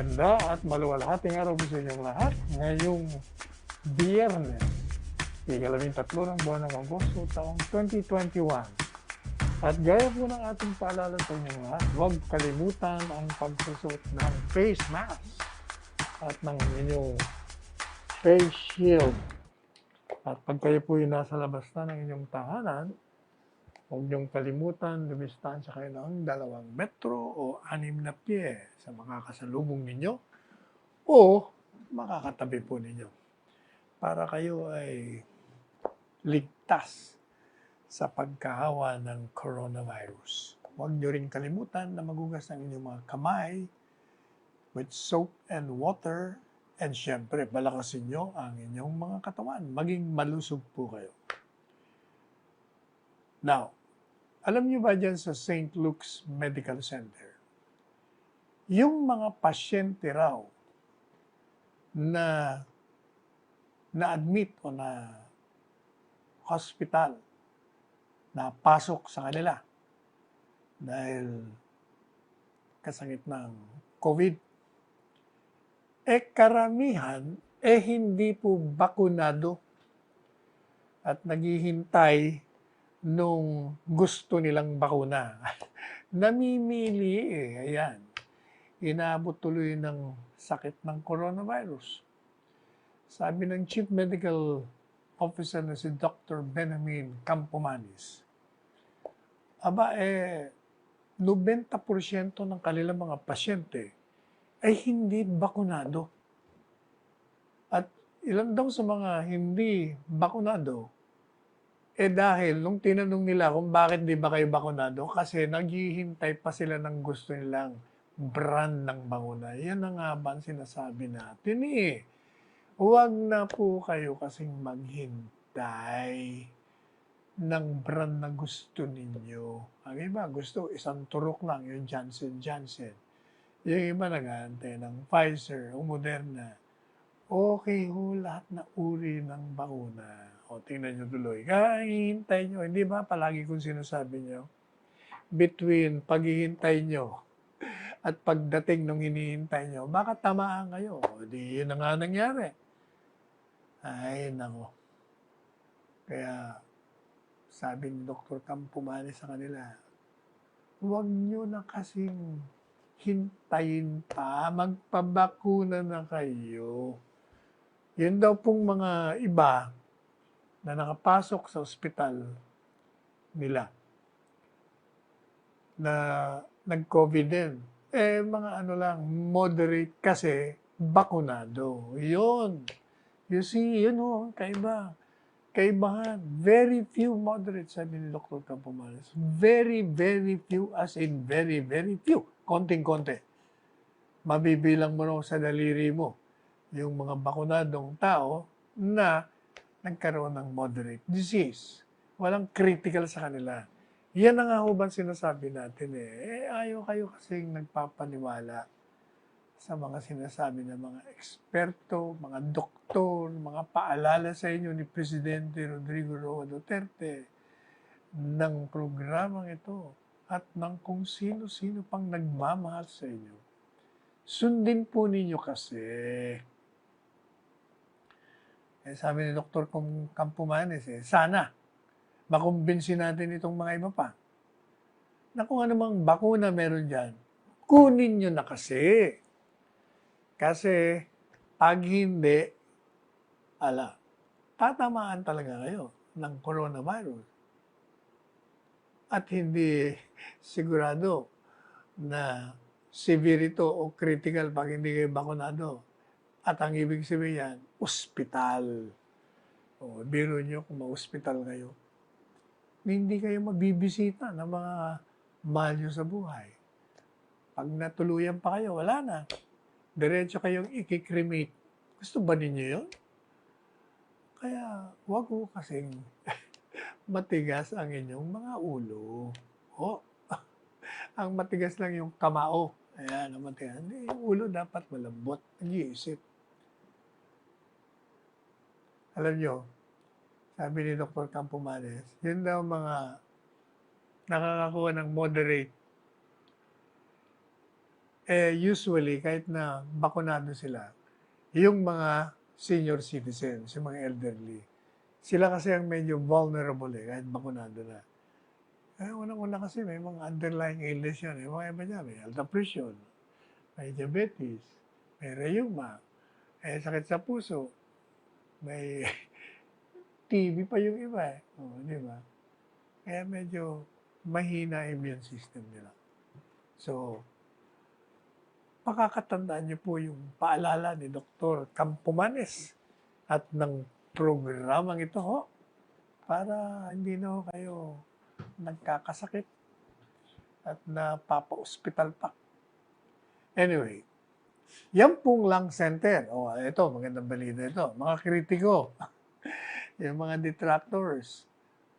Maganda at maluwalhating araw po sa inyong lahat. Ngayong Biyernes, ika-13 ng buwan ng Agosto, taong 2021. At gaya po ng ating paalala sa inyong lahat, huwag kalimutan ang pagsusuot ng face mask at ng inyong face shield. At pag kayo po yung nasa labas na ng inyong tahanan, huwag niyong kalimutan, dumistansya kayo ng 2 metro o 6 na pie sa makakasalubong ninyo o makakatabi po ninyo para kayo ay ligtas sa pagkahawa ng coronavirus. Huwag niyo rin kalimutan na magugas ng inyong mga kamay with soap and water and syempre, balakasin niyo ang inyong mga katawan. Maging malusog po kayo. Now, alam niyo ba dyan sa St. Luke's Medical Center, yung mga pasyente raw na na-admit o na hospital, na pasok sa kanila dahil kasakit ng COVID, karamihan hindi po bakunado at naghihintay nung gusto nilang bakuna. Namimili ayan. Inaabot tuloy ng sakit ng coronavirus. Sabi ng Chief Medical Officer na si Dr. Benjamin Campomanes, 90% ng kanilang mga pasyente ay hindi bakunado. At ilan daw sa mga hindi bakunado, dahil nung tinanong nila kung bakit di ba kayo bakunado, kasi naghihintay pa sila ng gusto nilang brand ng bakuna. Yan na nga ba ang sinasabi natin Huwag na po kayo kasing maghintay ng brand na gusto ninyo. Ang iba gusto isang turok lang, yung Johnson. Yung iba nag-aantay ng Pfizer o Moderna. Okay ho, lahat na uri ng bakuna. O tingnan nyo tuloy. Kaya hihintay nyo, hindi ba palagi kung sinasabi nyo, between paghihintay nyo at pagdating nung hinihintay nyo, baka tamaan kayo. O di yun na nga nangyari. Ay, nako. Kaya sabi ni Dr. Campomanes sa kanila, huwag nyo na kasing hintayin pa, magpabakuna na kayo. Yun daw pong mga iba na nakapasok sa ospital nila na nag-COVID din. Mga moderate kasi bakunado. Yun. You see, kaibahan. Very few moderate, sabi ni Dr. Campomanes. Very, very few, as in very, very few. Konting-konti. Mabibilang mo raw sa daliri mo yung mga bakunadong tao na nagkaroon ng moderate disease. Walang critical sa kanila. Yan na nga ho ba sinasabi natin ayaw kayo kasing nagpapaniwala sa mga sinasabi ng mga eksperto, mga doktor, mga paalala sa inyo ni Presidente Rodrigo Roa Duterte ng programang ito at ng kung sino-sino pang nagmamahal sa inyo. Sundin po ninyo kasi. Sabi ni Dr. Campomanes, sana makumbinsin natin itong mga iba pa na kung anumang bakuna meron dyan, kunin nyo na kasi. Kasi pag hindi, tatamaan talaga kayo ng coronavirus. At hindi sigurado na severe ito o critical pag hindi kayo bakunado. At ang ibig sabihin yan, ospital. O, biro nyo kung ma-ospital kayo. Hindi kayo mabibisita ng mga mahal nyo sa buhay. Pag natuluyan pa kayo, wala na. Diretso kayong i-cremate. Gusto ba ninyo yun? Kaya, wag ko kasing matigas ang inyong mga ulo. Ang matigas lang yung kamao. Ayan, ang matigas. Yung ulo dapat malambot. Nag-iisip. Alam nyo, sabi ni Dr. Campomanes, yun daw mga nakakakuha ng moderate usually, kahit na bakunado sila, yung mga senior citizens, yung mga elderly, sila kasi ang medyo vulnerable kahit bakunado na. Unang-una kasi may mga underlying illness yan. Yung mga iba niya, may alta pressure, may diabetes, may rheuma, may sakit sa puso, may TB pa yung iba di ba? Kaya medyo mahina immune system nila. So, makakatandaan niyo po yung paalala ni Dr. Campomanes at ng programang ito para hindi na kayo nagkakasakit at napapa-ospital pa. Anyway, yan pong lung center. Ito, magandang balita ito. Mga kritiko, yung mga detractors,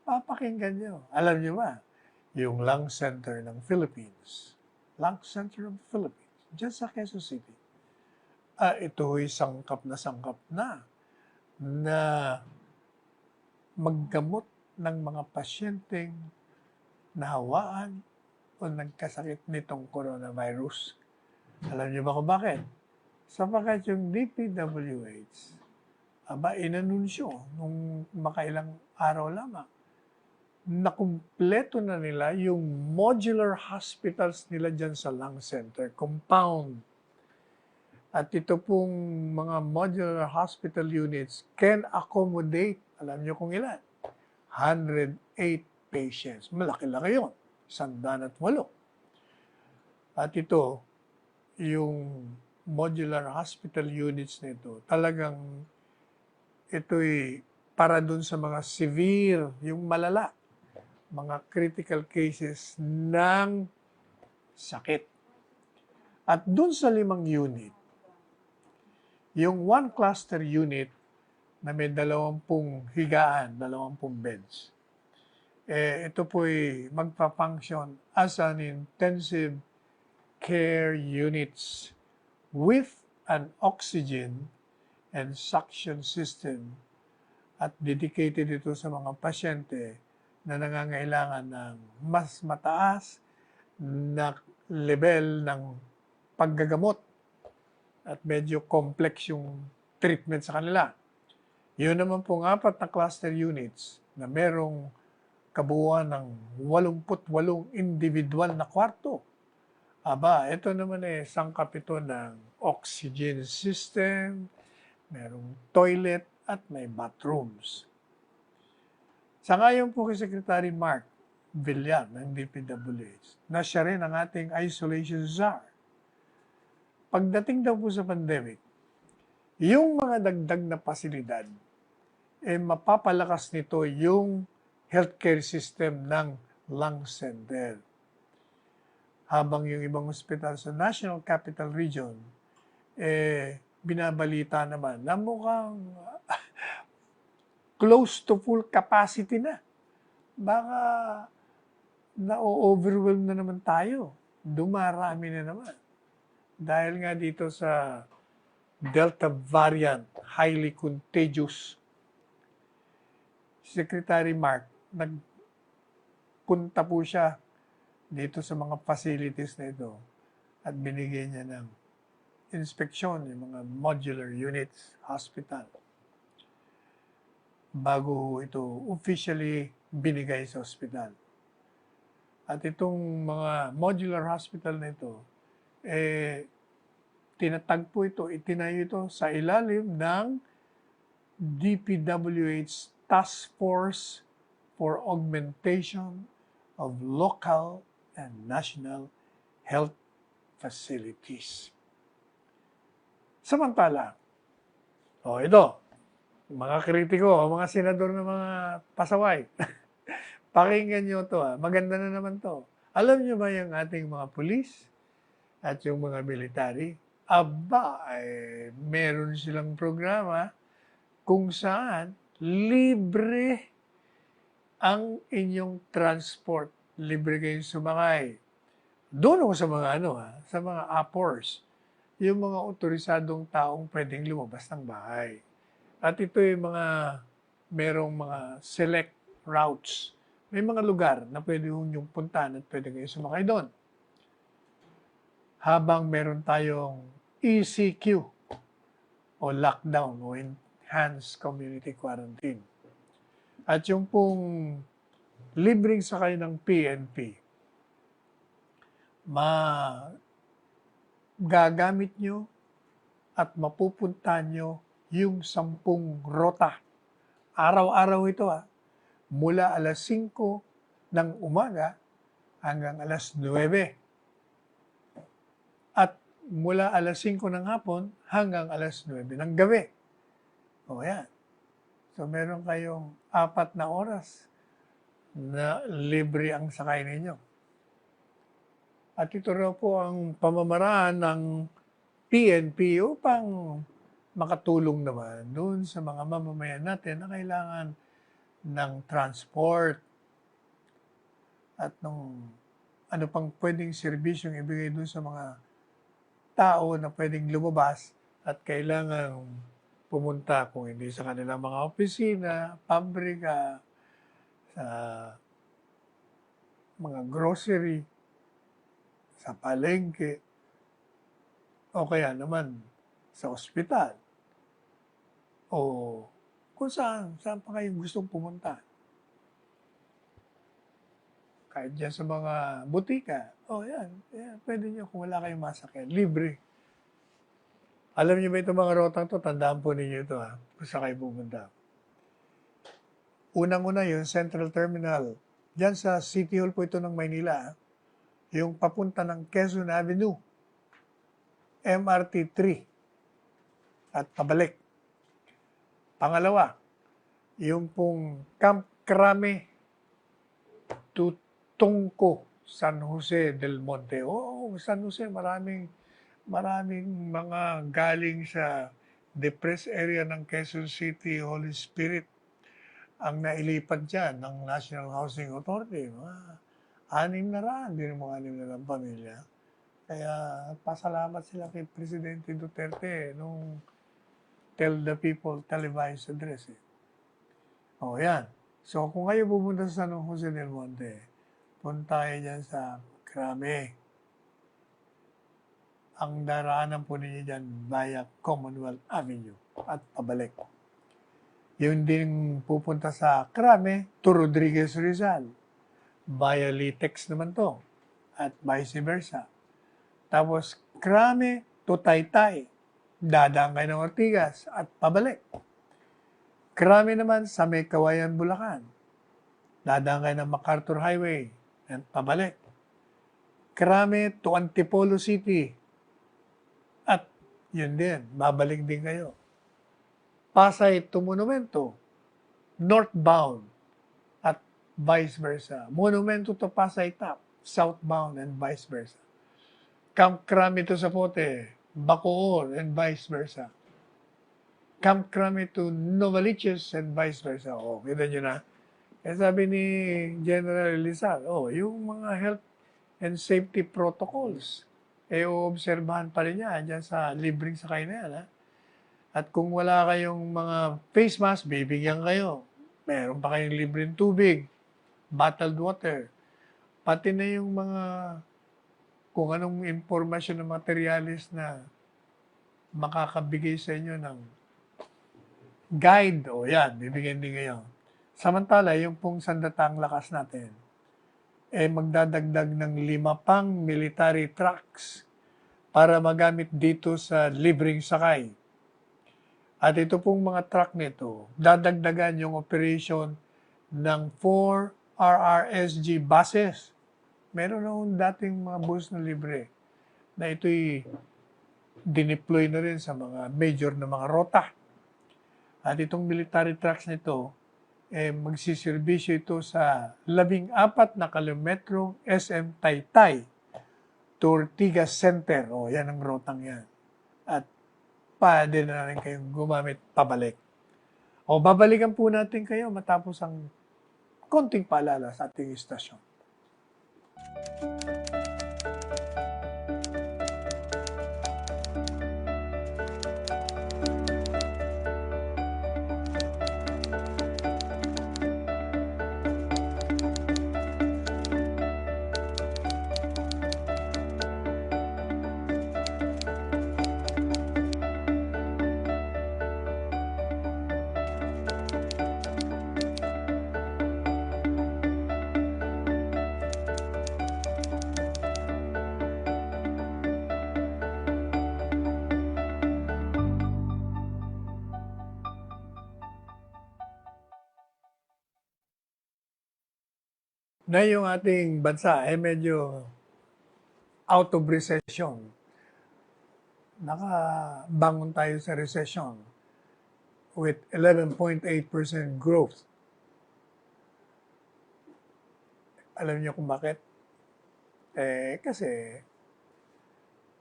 papakinggan nyo. Alam nyo ba, yung lung center ng Philippines, lung center of the Philippines, dyan sa Quezon City, ito'y sangkap na maggamot ng mga pasyenteng nahawaan o nagkasakit nitong coronavirus. Alam niyo ba kung bakit? Sapagkat yung DPWH, inanunsyo nung makailang araw lamang, na kumpleto na nila yung modular hospitals nila dyan sa lung center, compound. At ito pong mga modular hospital units can accommodate, alam niyo kung ilan? 108 patients. Malaki-laki yun. 108. At ito, yung modular hospital units nito, talagang ito'y para dun sa mga severe, yung malala, mga critical cases ng sakit. At dun sa 5 unit, yung 1 cluster unit na may 20 higaan, 20 beds, ito po'y magpa-function as an intensive care units with an oxygen and suction system at dedicated ito sa mga pasyente na nangangailangan ng mas mataas na level ng paggagamot at medyo complex yung treatment sa kanila. Yun naman pong 4 na cluster units na merong kabuuan ng 88 individual na kwarto. Ito naman sangkap ito ng oxygen system, merong toilet at may bathrooms. Sangayon po kay Secretary Mark Villar ng DPWH na siya rin ang ating isolation czar. Pagdating daw po sa pandemic, yung mga dagdag na pasilidad, mapapalakas nito yung healthcare system ng lung center. Habang yung ibang ospital sa National Capital Region, binabalita naman na mukhang close to full capacity na. Baka na-overwhelm na naman tayo. Dumarami na naman. Dahil nga dito sa Delta variant, highly contagious. Secretary Mark, nagpunta po siya dito sa mga facilities na ito at binigyan niya ng inspeksyon yung mga modular units, hospital, bago ito officially binigay sa hospital. At itong mga modular hospital na ito, tinatagpo ito, itinayo ito sa ilalim ng DPWH Task Force for Augmentation of Local and National Health Facilities. Samantala, ito, mga kritiko, mga senador na mga pasaway, pakinggan nyo ito, maganda na naman to. Alam nyo ba yung ating mga pulis at yung mga military? Meron silang programa kung saan libre ang inyong transport. Libre kayong sumakay. Doon ako sa mga sa mga APORs, yung mga otorisadong taong pwedeng lumabas ng bahay. At ito yung merong mga select routes. May mga lugar na pwede yung puntahan at pwede kayo sumakay doon. habang meron tayong ECQ o lockdown o enhanced community quarantine. At yung pong libreng sakay ng PNP, magagamit nyo at mapupuntahan nyo yung 10 rota. Araw-araw ito mula alas 5 ng umaga hanggang alas 9. At mula alas 5 ng hapon hanggang alas 9 ng gabi. O yan. So meron kayong 4 na oras na libre ang sakay ninyo. At ito raw po ang pamamaraan ng PNP upang makatulong naman doon sa mga mamamayan natin na kailangan ng transport at ng ano pang pwedeng serbisyong ibigay doon sa mga tao na pwedeng lumabas at kailangan pumunta kung hindi sa kanilang mga opisina, pabrika, sa mga grocery, sa palengke, o kaya naman sa ospital, o kung saan pa kayo gustong pumunta. Kahit dyan sa mga butika, yan, pwede nyo kung wala kayong masakyan, libre. Alam niyo ba itong mga rotang to? Tandaan po ninyo ito kung saan kayo pumunta. Unang-una yung Central Terminal. Diyan sa City Hall po ito ng Maynila. Yung papunta ng Quezon Avenue. MRT 3. At pabalik. Pangalawa, yung pong Camp Crame to Tungco, San Jose del Monte. San Jose, maraming mga galing sa depressed area ng Quezon City, Holy Spirit, ang nailipat dyan ng National Housing Authority. Mga 600, hindi mo 600 pamilya. Kaya pasalamat sila kay Presidente Duterte nung Tell the People televised address. Yan. So kung kayo pupunta sa San Jose del Monte, punta kayo dyan sa Crame. Ang daraanan po ninyo dyan via Commonwealth Avenue at pabalik. Yun din pupunta sa Crame to Rodriguez Rizal. Via Litex naman to. At vice versa. Tapos Crame to Taytay. Dadaan kayo ng Ortigas at pabalik. Crame naman sa may Kawayan, Bulacan. Dadaan kayo ng MacArthur Highway at pabalik. Crame to Antipolo City. At yun din, babalik din kayo. Pasay to Monumento, northbound, at vice versa. Monumento to Pasay Top, southbound, and vice versa. Camp Crame to Zapote, Bacoor, and vice versa. Camp Crame to Novaliches, and vice versa. Kita nyo na. Sabi ni General Elizar, yung mga health and safety protocols, obserbahan pa rin niya dyan sa libreng sakay na yan. At kung wala kayong mga face mask, bibigyan kayo. Meron pa kayong libreng tubig, bottled water. Pati na yung mga kung anong impormasyon ng materialis na makakabigay sa inyo ng guide. Yan, bibigyan din kayo. Samantala, yung pong sandatang lakas natin, magdadagdag ng 5 pang military trucks para magamit dito sa libreng sakay. At ito pong mga truck nito, dadagdagan yung operation ng 4 RRSG buses. Meron noong dating mga bus na libre na ito'y dineploy na rin sa mga major na mga rota. At itong military trucks nito, magsiservisyo ito sa 14 na kilometro SM Taytay to Ortigas Center. Yan ang rotang yan. At pwede na rin kayong gumamit pabalik. Babalikan po natin kayo matapos ang konting paalala sa ating istasyon. na yung ating bansa ay medyo out of recession. Nakabangon tayo sa recession with 11.8% growth. Alam niyo kung bakit? Kasi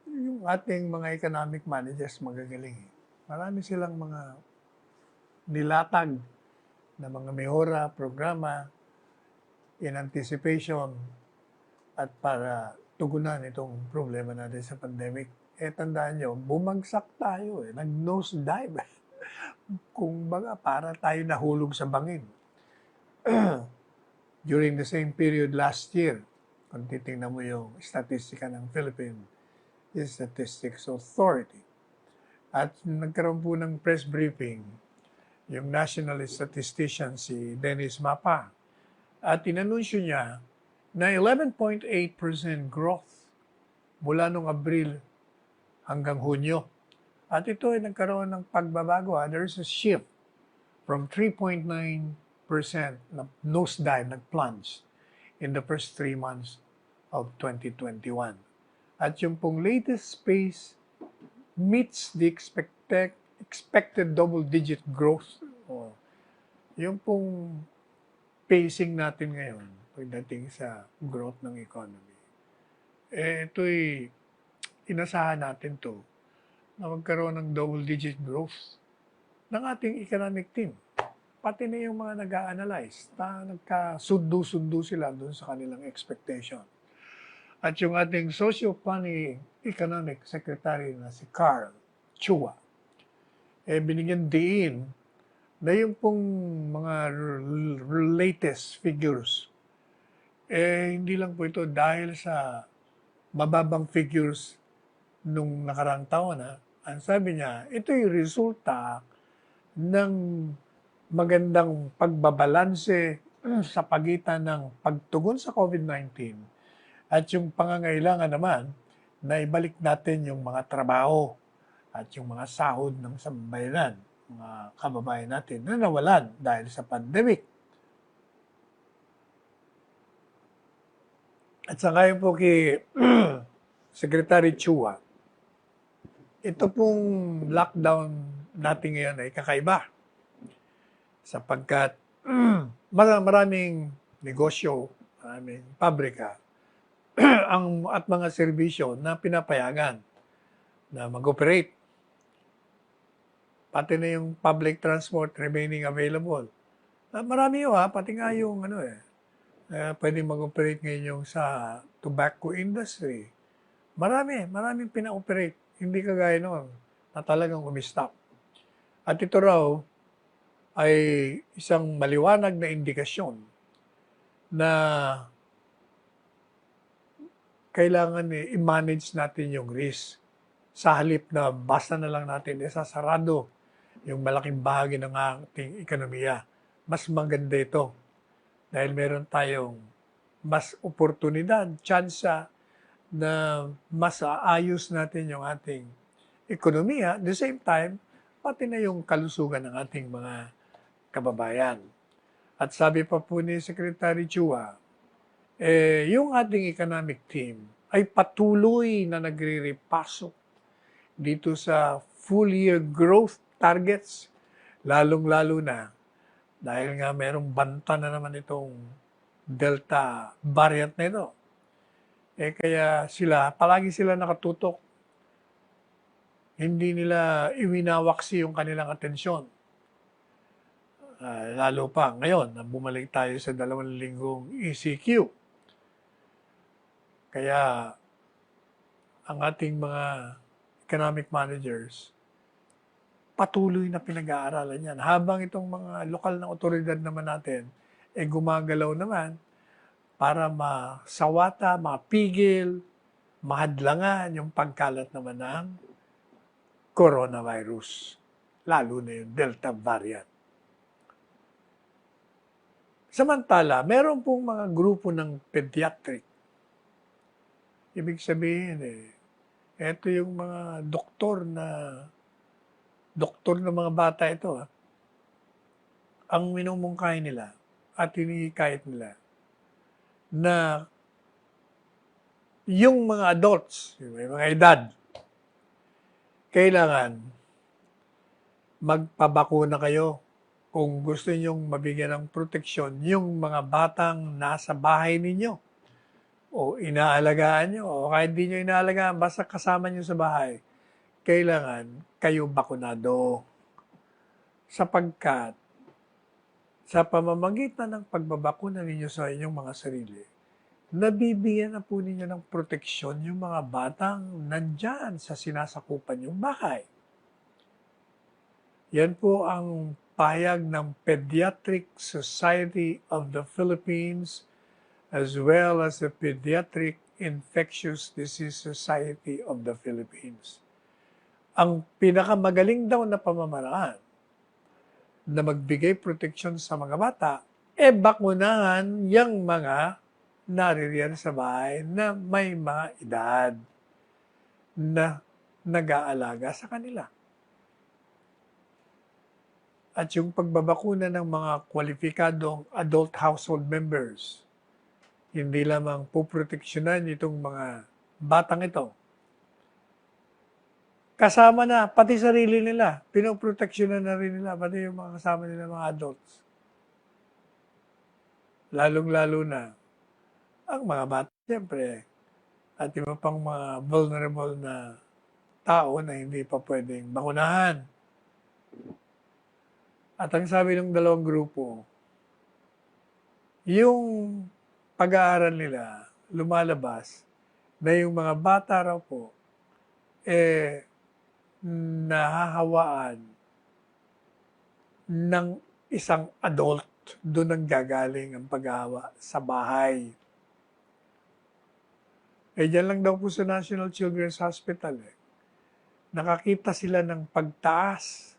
yung ating mga economic managers magagaling. Marami silang mga nilatag na mga mehora, programa, in anticipation at para tugunan itong problema natin sa pandemic. Tandaan nyo, bumagsak tayo nag-nose dive. Kung baga, para tayo nahulog sa bangin. During the same period last year, kung titingnan mo yung statistika ng Philippine Statistics Authority. At nagkaroon po ng press briefing yung national statistician si Dennis Mapa. At inanunsyo niya na 11.8% growth mula noong Abril hanggang Hunyo. At ito ay nagkaroon ng pagbabago. There's a shift from 3.9% na nosedive, nag-plunge in the first 3 months of 2021. At yung pong latest pace meets the expected double-digit growth. Yung pong pacing natin ngayon pagdating sa growth ng economy. Ito'y inasahan natin to na magkaroon ng double-digit growth ng ating economic team. Pati na yung mga nag-a-analyze na nagkasundo-sundo sila doon sa kanilang expectation. At yung ating socio-funny economic secretary na si Carl Chua, binigyan diin na yung pong mga latest figures, hindi lang po ito dahil sa mababang figures nung nakarang taon. Ang sabi niya, ito yung resulta ng magandang pagbabalanse sa pagitan ng pagtugon sa COVID-19 at yung pangangailangan naman na ibalik natin yung mga trabaho at yung mga sahod ng sambayanan, mga kababayan natin na nawalan dahil sa pandemic. At sa ngayon po kay Secretary Chua, ito pong lockdown natin ngayon ay kakaiba sapagkat maraming negosyo, maraming pabrika, at mga serbisyo na pinapayagan na mag-operate. Pati na yung public transport remaining available. Marami yun pati nga yung pwedeng mag-operate ngayon yung sa tobacco industry. Maraming pina-operate. Hindi kagaya noon na talagang umistop. At ito raw ay isang maliwanag na indikasyon na kailangan i-manage natin yung risk. Sa halip na basta na lang natin isasarado yung malaking bahagi ng ating ekonomiya. Mas maganda ito dahil meron tayong mas oportunidad, tsansa na mas aayos natin yung ating ekonomiya. At the same time, pati na yung kalusugan ng ating mga kababayan. At sabi pa po ni Secretary Chua, yung ating economic team ay patuloy na nagre-repasok dito sa full year growth targets, lalong-lalo na dahil nga merong banta na naman itong Delta variant na ito. Kaya palagi sila nakatutok. Hindi nila iwinawaksi yung kanilang atensyon. Lalo pa ngayon, na bumalik tayo sa 2 linggong ECQ. Kaya ang ating mga economic managers patuloy na pinag-aaralan yan. Habang itong mga lokal na otoridad naman natin gumagalaw naman para masawata, mapigil, mahadlangan yung pagkalat naman ng coronavirus. Lalo na yung Delta variant. Samantala, meron pong mga grupo ng pediatric. Ibig sabihin ito yung mga doktor ng mga bata ito. Ang minumungkahi nila at hinihikayat nila na yung mga adults, yung may mga edad, kailangan magpabakuna kayo kung gusto nyong mabigyan ng proteksyon yung mga batang nasa bahay ninyo o inaalagaan nyo o kahit di nyo inaalagaan, basta kasama nyo sa bahay, kailangan kayo bakunado. Sapagkat sa pamamagitan ng pagbabakuna ninyo sa inyong mga sarili, nabibigyan na po ninyo ng proteksyon yung mga batang nandyan sa sinasakupan yung bahay. Yan po ang pahayag ng Pediatric Society of the Philippines as well as the Pediatric Infectious Disease Society of the Philippines. Ang pinakamagaling daw na pamamaraan na magbigay proteksyon sa mga bata, bakunahan yung mga naririyan sa bahay na may mga edad na nag-aalaga sa kanila. At yung pagbabakuna ng mga kwalipikadong adult household members, hindi lamang puproteksyonan itong mga batang ito. Kasama na, pati sarili nila, pinoproteksyonan na rin nila, pati yung mga kasama nila mga adults. Lalong-lalo na, ang mga bata, siyempre, at iba pang mga vulnerable na tao na hindi pa pwedeng bakunahan. At ang sabi ng dalawang grupo, yung pag-aaral nila, lumalabas, na yung mga bata raw po, nahahawaan ng isang adult. Doon ang gagaling ang paghahawa sa bahay. Dyan lang daw po sa National Children's Hospital, nakakita sila ng pagtaas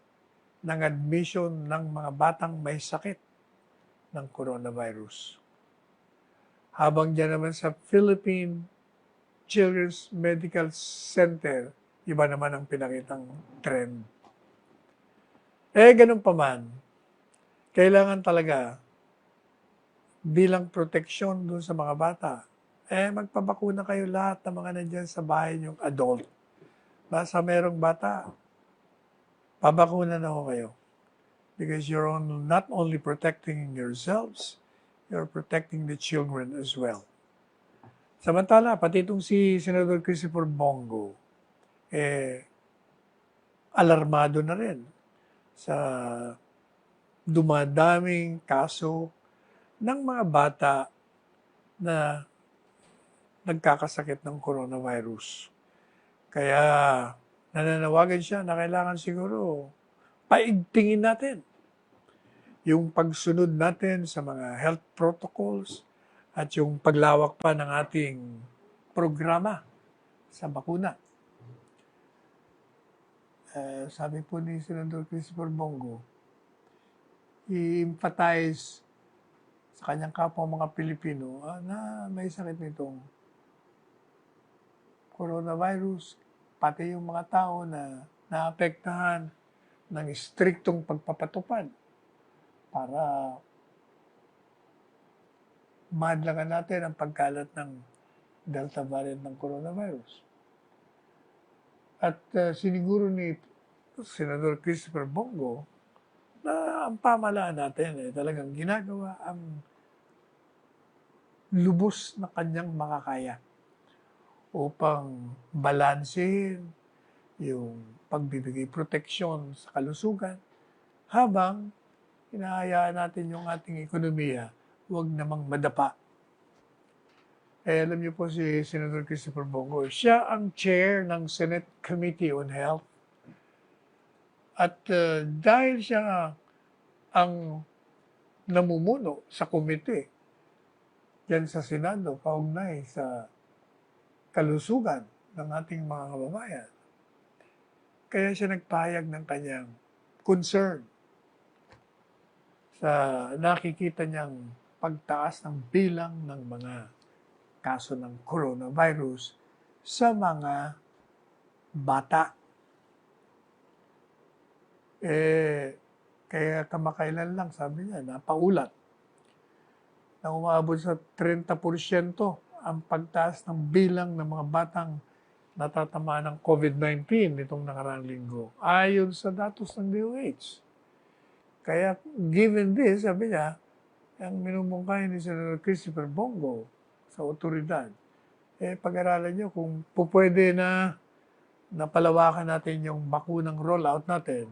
ng admission ng mga batang may sakit ng coronavirus. Habang dyan naman sa Philippine Children's Medical Center, iba naman ang pinakitang trend. Ganun pa man, kailangan talaga bilang proteksyon dun sa mga bata, magpabakuna kayo lahat ng mga nandyan sa bahay niyong adult. Basta merong bata, pabakuna na ho kayo. Because you're not only protecting yourselves, you're protecting the children as well. Samantala, pati itong si Senador Christopher Bongo, alarmado na rin sa dumadaming kaso ng mga bata na nagkakasakit ng coronavirus. Kaya nananawagan siya na kailangan siguro paigtingin natin yung pagsunod natin sa mga health protocols at yung paglawak pa ng ating programa sa bakuna. Sabi po ni Senador Christopher Bongo, i-emphasize sa kanyang kapwa mga Pilipino na may sakit nitong coronavirus, pati yung mga tao na naapektahan ng striktong pagpapatupad para madlangan natin ang pagkalat ng Delta variant ng coronavirus. At siniguro ni Senador Christopher Bongo na ang pamahalaan natin talagang ginagawa ang lubos na kanyang makakaya upang balansehin yung pagbibigay proteksyon sa kalusugan habang hinahayaan natin yung ating ekonomiya huwag namang madapa. Alam niyo po si Senador Christopher Bongo, siya ang chair ng Senate Committee on Health. At dahil siya ang namumuno sa komite yan sa Senado, kaugnay sa kalusugan ng ating mga kababayan, kaya siya nagpahayag ng kanyang concern sa nakikita niyang pagtaas ng bilang ng mga kaso ng coronavirus sa mga bata. Kaya kamakailan lang, sabi niya, napaulat na umaabot sa 30% ang pagtaas ng bilang ng mga batang natatamaan ng COVID-19 nitong nakaraang linggo, ayon sa datos ng DOH. Kaya given this, sabi niya, ang minumungkahi ni Senator Christopher Bongo sa otoridad, pag-aralan niyo kung pupwede na napalawakan natin yung bakunang rollout natin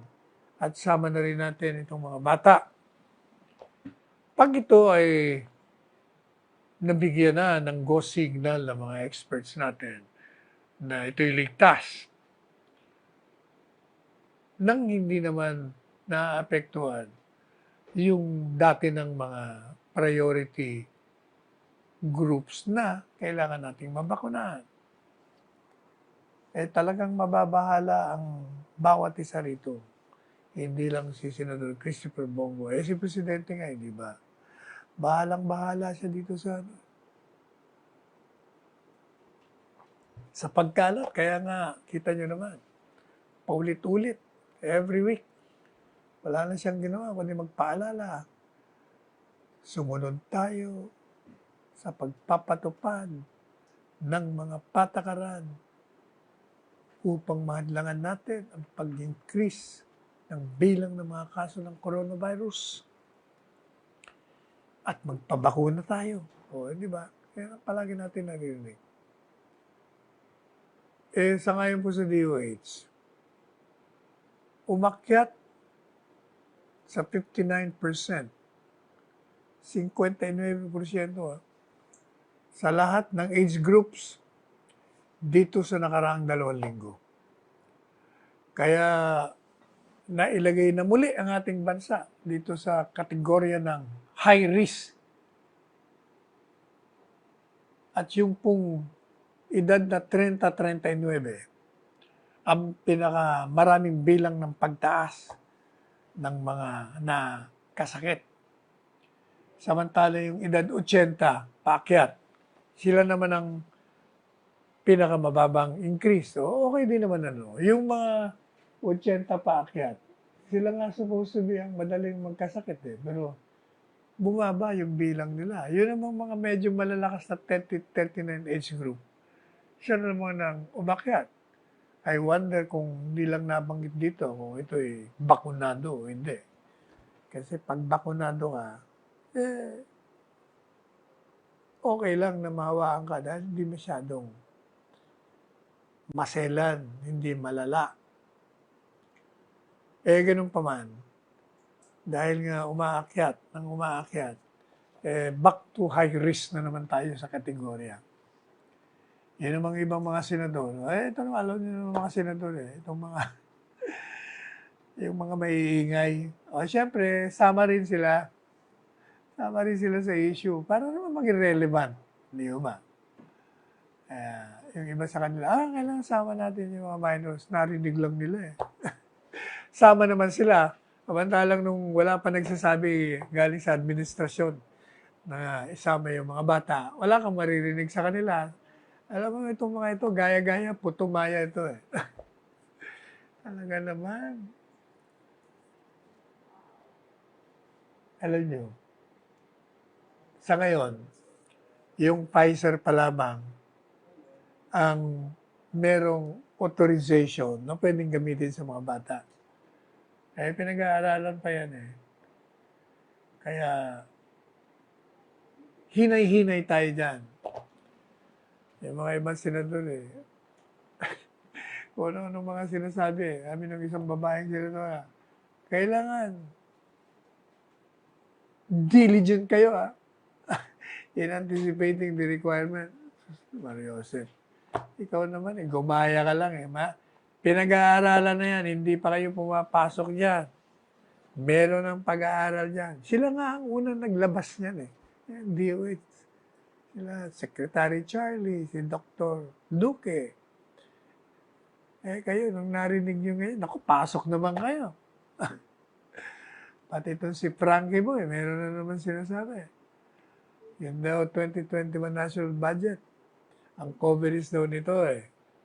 at sama na rin natin itong mga bata. Pag ito ay nabigyan na ng go signal ng mga experts natin na ito'y ligtas, nang hindi naman naapektuhan yung dati ng mga priority groups na kailangan nating mabakunahan. Talagang mababahala ang bawat isa rito. Hindi lang si Senador Christopher Bongo. Si Presidente nga, di ba? Bahalang-bahala siya dito sa pagkalat. Kaya nga, kita nyo naman, paulit-ulit, every week. Wala na siyang ginawa, kundi magpaalala. Sumunod tayo sa pagpapatupad ng mga patakaran upang mahadlangan natin ang pag-increase ng bilang ng mga kaso ng coronavirus. At magpabakuna tayo. Di ba? Kaya palagi natin naririnig. Sa ngayon po sa DOH, umakyat sa 59%, 59% sa lahat ng age groups dito sa nakaraang 2 linggo. Kaya nailagay na muli ang ating bansa dito sa kategorya ng high risk. At yung pong edad na 30-39, ang pinakamaraming bilang ng pagtaas ng mga nakasakit. Samantala yung edad 80, paakyat, sila naman ang pinakamababang increase. So, okay din naman yung mga 80 paakyat, sila nga supposed to be ang madaling magkasakit Pero bumaba yung bilang nila. Yun namang mga medyo malalakas na 30-39 age group. Siya naman ang umakyat. I wonder kung hindi lang nabanggit dito kung ito'y bakunado o hindi. Kasi pag bakunado ka, okay lang na mahawaan ka dahil hindi masyadong maselan, hindi malala. Ganun pa man. Dahil nga umaakyat, back to high risk na naman tayo sa kategorya. Yan namang ibang mga senador. Ito naman, alam niyo yung mga senador itong mga, yung mga maiingay. Siyempre, sama rin sila sa issue para naman maging relevant. Hindi ba? Yung iba sa kanila, kailangan sama natin yung mga minors. Narinig lang nila Sama naman sila. Kamantalang nung wala pa nagsasabi galing sa administrasyon na isama yung mga bata, wala kang maririnig sa kanila. Alam mo, itong mga ito, gaya-gaya, putumaya ito Talaga naman. Alam nyo, sa ngayon, yung Pfizer pa lamang ang merong authorization na pwedeng gamitin sa mga bata. Pinag-aaralan pa yan Kaya, hinay-hinay tayo dyan. Yung mga ibang senador kung ano mga sinasabi. Amin ng isang babaeng senador, kailangan diligent kayo in anticipating the requirement. Mario Joseph, ikaw naman gumaya ka lang pinag-aaralan na yan, hindi pa kayo pumapasok dyan. Meron ng pag-aaral dyan. Sila nga ang unang naglabas niyan DOH. Sila, Secretary Charlie, si Dr. Duque. Kayo, nung narinig nyo ngayon, pasok naman kayo. Pati itong si Frankie Boy, meron na naman sinasabi. Yung daw 2021 national budget, ang coverage daw nito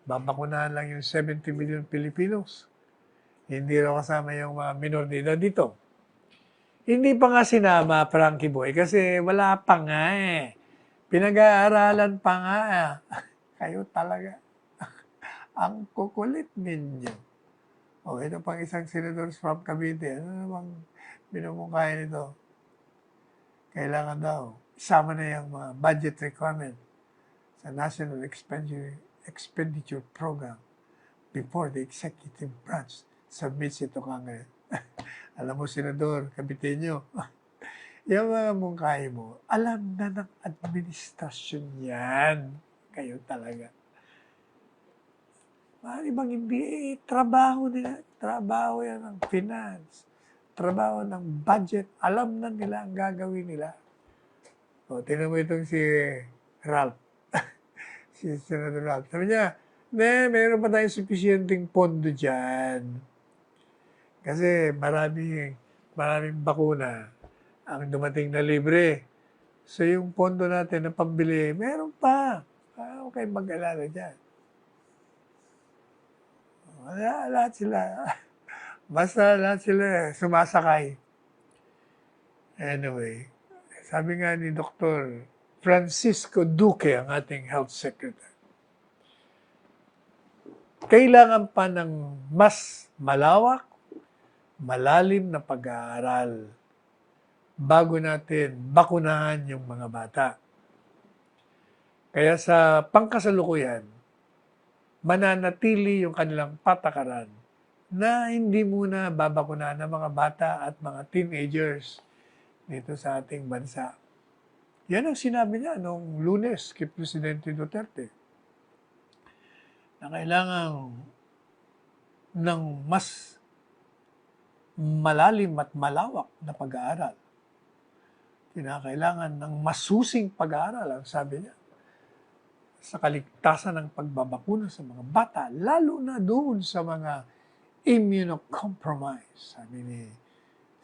babakunahan lang yung 70 million Filipinos. Hindi raw kasama yung mga minor de edad dito. Hindi pa nga sinama, Frankie Boy, kasi wala pa nga eh. Pinag-aaralan pa nga. Kayo talaga. Ang kukulit ninyo. O, ito pang isang senador from Cavite. Ano namang binumungkahin nito? Kailangan daw, isama na yung mga budget requirement sa National Expenditure Program before the executive branch submits it to Congress. Alam mo, Senador, Kabiteño, yung mga mungkahi mo, alam na ng administrasyon yan. Kayo talaga. Maaari bang hindi, trabaho nila. Trabaho yan ng finance. Trabaho ng budget. Alam na nila ang gagawin nila. O, tingnan mo itong si Ralph. Si Senator Ralph. Sabi niya, meron pa tayong sufficienting pondo dyan. Kasi maraming bakuna ang dumating na libre. So yung pondo natin na pambili, meron pa. Huwag kayong mag-alala dyan. Lahat sila. Basta lahat sila sumasakay. Anyway, sabi nga ni Dr. Francisco Duque, ang ating health secretary, kailangan pa ng mas malawak, malalim na pag-aaral bago natin bakunahan yung mga bata. Kaya sa pangkasalukuyan, mananatili yung kanilang patakaran na hindi muna babakunahan ng mga bata at mga teenagers dito sa ating bansa. Yan ang sinabi niya noong Lunes kay Presidente Duterte, na kailangan ng mas malalim at malawak na pag-aaral. Kinakailangan ng masusing pag-aaral, ang sabi niya, sa kaligtasan ng pagbabakuna sa mga bata, lalo na doon sa mga immunocompromised. Sabi ni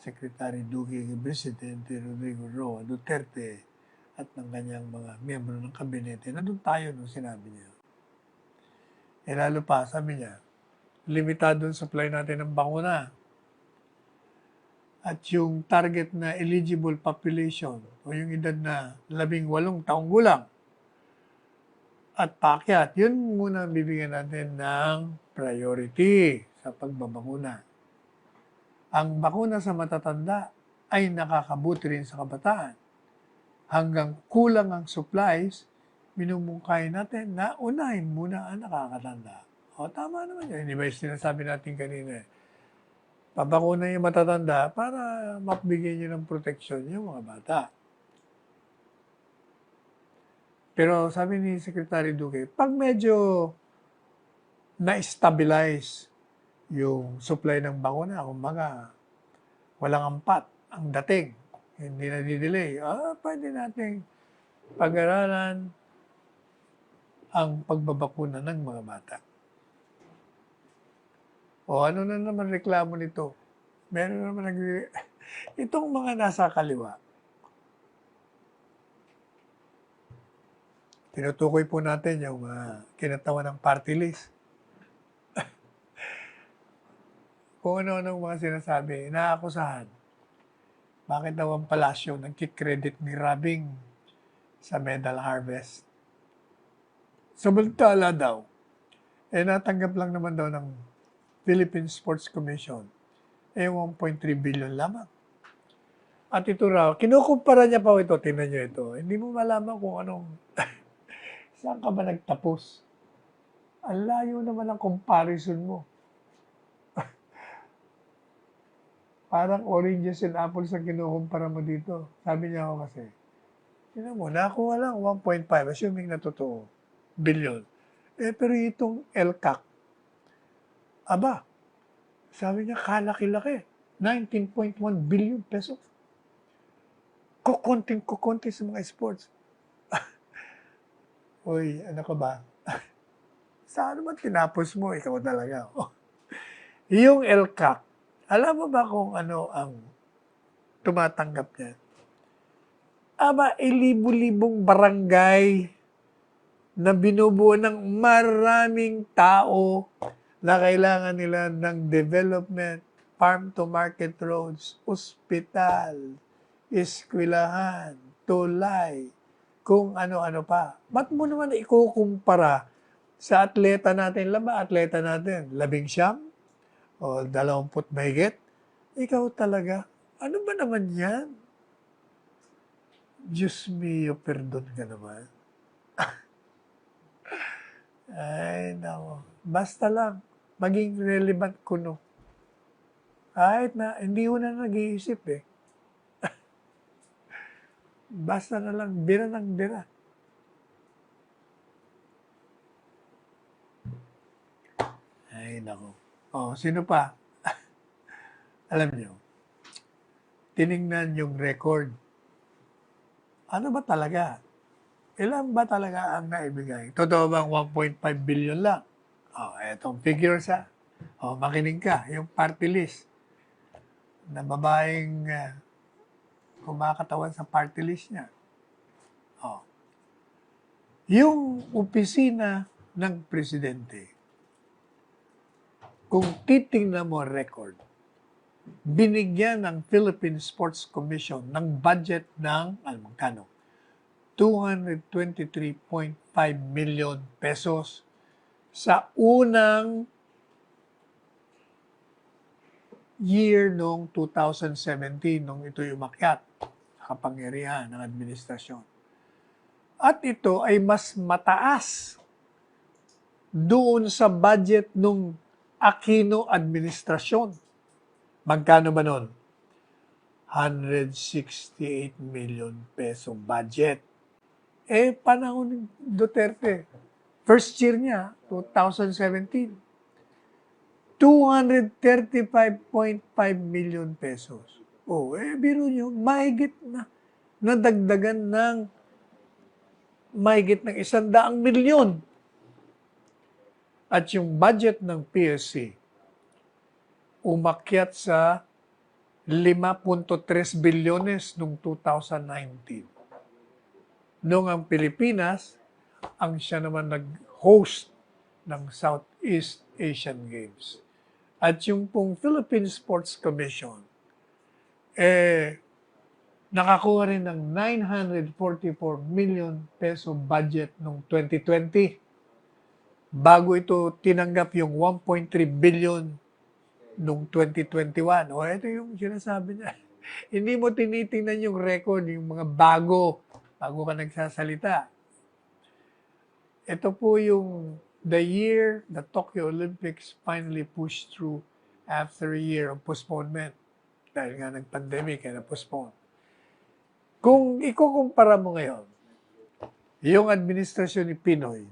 Secretary Duque, Presidente Rodrigo Roa Duterte at ng kanyang mga miyembro ng kabinete, na doon tayo nung sinabi niya. Lalo pa, sabi niya, limitado ang supply natin ng bakuna. At yung target na eligible population o yung edad na 18 taong gulang at paakyat, yun muna bibigyan natin ng priority sa pagbabakuna. Ang bakuna sa matatanda ay nakakabuti rin sa kabataan. Hanggang kulang ang supplies, minumungkay natin na unahin muna ang nakakatanda. O, tama naman yun. Hindi ba yung sinasabi natin kanina? Pabakuna yung matatanda para mapibigyan nyo ng proteksyon yung mga bata. Pero sabi ni Secretary Duque, pag medyo na-stabilize yung supply ng bakuna, kumbaga walang ampat ang dating, hindi na di-delay, pwede nating pag-aralan ang pagbabakuna ng mga bata. O ano na naman reklamo nito? Meron naman itong mga nasa kaliwa. Tinutukoy po natin yung kinatawan ng party list. Kung ano-ano mga sinasabi, inaakusahan. Bakit daw ang palasyo nagkikredit ni Rabing sa medal harvest? Samantala daw, natanggap lang naman daw ng Philippine Sports Commission 1.3 billion lamang. At ito raw, kinukumpara niya pa ito, tingnan niyo ito. Hindi mo malaman kung anong, saan ka ba nagtapos? Ang layo naman ang comparison mo. Parang oranges and apples ang kinukumpara mo dito. Sabi niya ako kasi, tingnan mo, nakuha lang 1.5, assuming na totoo, billion. Pero itong LCAC, aba, sabi niya, kalaki-laki. 19.1 billion pesos. Kukunti sa mga sports. Uy, ano ka ba? Saan naman tinapos mo? Ikaw talaga. Yung LCAC, alam mo ba kung ano ang tumatanggap niya? Aba, libu-libong barangay na binubuo ng maraming tao na kailangan nila ng development farm to market roads, ospital, eskwelahan, tulay, kung ano-ano pa. Ba't mo naman ikukumpara sa atleta natin? Atleta natin, 19 o 20 mahigit? Ikaw talaga, ano ba naman yan? Diyos mio, perdon ka naman. Ay, nako. Basta lang, maging relevant kuno. Kahit na, hindi ko na nag-iisip eh. Basta na lang, bira ng bira. Ay, nako. Oh, sino pa? Alam nyo, tiningnan yung record. Ano ba talaga? Ilan ba talaga ang naibigay? Totoo bang 1.5 billion lang? Oh, etong figures ha. Oh, makinig ka, yung party list na babaeng kumakatawan sa party list niya. Oh. Yung opisina ng presidente, kung titingnan mo record, binigyan ng Philippine Sports Commission ng budget ng, magkano? 223.5 million pesos sa unang year noong 2017, nung ito'y umakyat sa kapangyarihan ng administrasyon. At ito ay mas mataas doon sa budget nung Aquino administrasyon. Magkano ba nun? 168 million peso budget. Panahon ni Duterte, first year niya, 2017, 235.5 million pesos. Biro nyo, mahigit na nadagdagan ng mahigit ng 100 milyon. At yung budget ng PSC, umakyat sa 5.3 bilyones noong 2019. Noong ang Pilipinas, ang siya naman nag-host ng Southeast Asian Games. At yung pong Philippine Sports Commission, nakakuha rin ng 944 million peso budget noong 2020. Bago ito tinanggap yung 1.3 billion noong 2021. Ito yung sinasabi niya. Hindi mo tinitingnan yung record, yung mga bago ka nagsasalita. Ito po yung the year the Tokyo Olympics finally pushed through after a year of postponement. Dahil nga nag-pandemic, na-postpone. Kung ikukumpara mo ngayon, yung administrasyon ni Pinoy,